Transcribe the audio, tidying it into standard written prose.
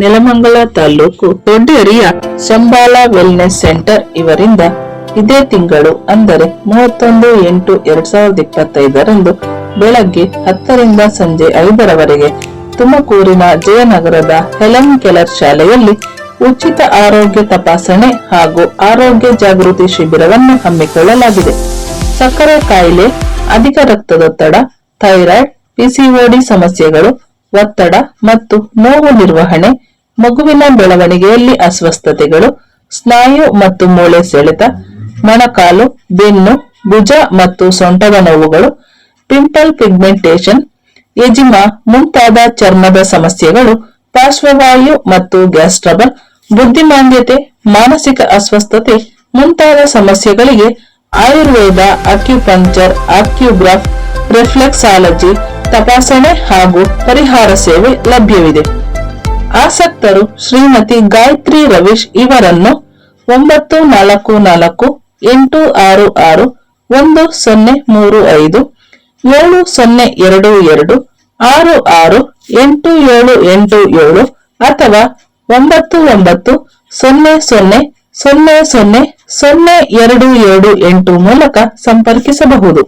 Nelamangala taluk ದೊಡ್ಡೇರಿಯ ಶಂಬಾಲ wellness centre ಇವರಿಂದ ಇದೇ ತಿಂಗಳು ಅಂದರೆ 31/8/2025 ಬೆಳಗ್ಗೆ 10 ರಿಂದ ಸಂಜೆ 5 ತುಮಕೂರಿನ ಜಯನಗರದ ಹೆಲೆನ್ ಕೆಲರ್ ಶಾಲೆಯಲ್ಲಿ ಉಚಿತ ಆರೋಗ್ಯ ತಪಾಸಣೆ ಹಾಗೂ ಆರೋಗ್ಯ ಜಾಗೃತಿ ಶಿಬಿರವನ್ನು ಹಮ್ಮಿಕೊಳ್ಳಲಾಗಿದೆ. ಸಕ್ಕರೆ ಕಾಯಿಲೆ, ಅಧಿಕ ರಕ್ತದೊತ್ತಡ, ಥೈರಾಯ್ಡ್, ಪಿಸಿಒಡಿ ಸಮಸ್ಯೆಗಳು, ಒತ್ತಡ ಮತ್ತು ನೋವು ನಿರ್ವಹಣೆ, ಮಗುವಿನ ಬೆಳವಣಿಗೆಯಲ್ಲಿ ಅಸ್ವಸ್ಥತೆಗಳು, ಸ್ನಾಯು ಮತ್ತು ಮೂಳೆ ಸೆಳೆತ, ಮೊಣಕಾಲು, ಬೆನ್ನು, ಭುಜ ಮತ್ತು ಸೊಂಟದ ನೋವುಗಳು, ಪಿಂಪಲ್ ಪಿಗ್ಮೆಂಟೇಷನ್, ಎಜಿಮಾ ಮುಂತಾದ ಚರ್ಮದ ಸಮಸ್ಯೆಗಳು, ಪಾರ್ಶ್ವವಾಯು ಮತ್ತು ಗ್ಯಾಸ್ ಟ್ರಬಲ್, ಬುದ್ಧಿಮಾಂದ್ಯತೆ, ಮಾನಸಿಕ ಅಸ್ವಸ್ಥತೆ ಮುಂತಾದ ಸಮಸ್ಯೆಗಳಿಗೆ ಆಯುರ್ವೇದ, ಅಕ್ಯುಪಂಕ್ಚರ್, ಆಕ್ಯುಗ್ರಾಫ್, ರಿಫ್ಲೆಕ್ಸಾಲಜಿ ತಪಾಸಣೆ ಹಾಗೂ ಪರಿಹಾರ ಸೇವೆ ಲಭ್ಯವಿದೆ. ಆಸಕ್ತರು ಶ್ರೀಮತಿ ಗಾಯತ್ರಿ ರವೀಶ್ ಇವರನ್ನು 9448661035 7022 668787 ಅಥವಾ 9900000278 ಮೂಲಕ ಸಂಪರ್ಕಿಸಬಹುದು.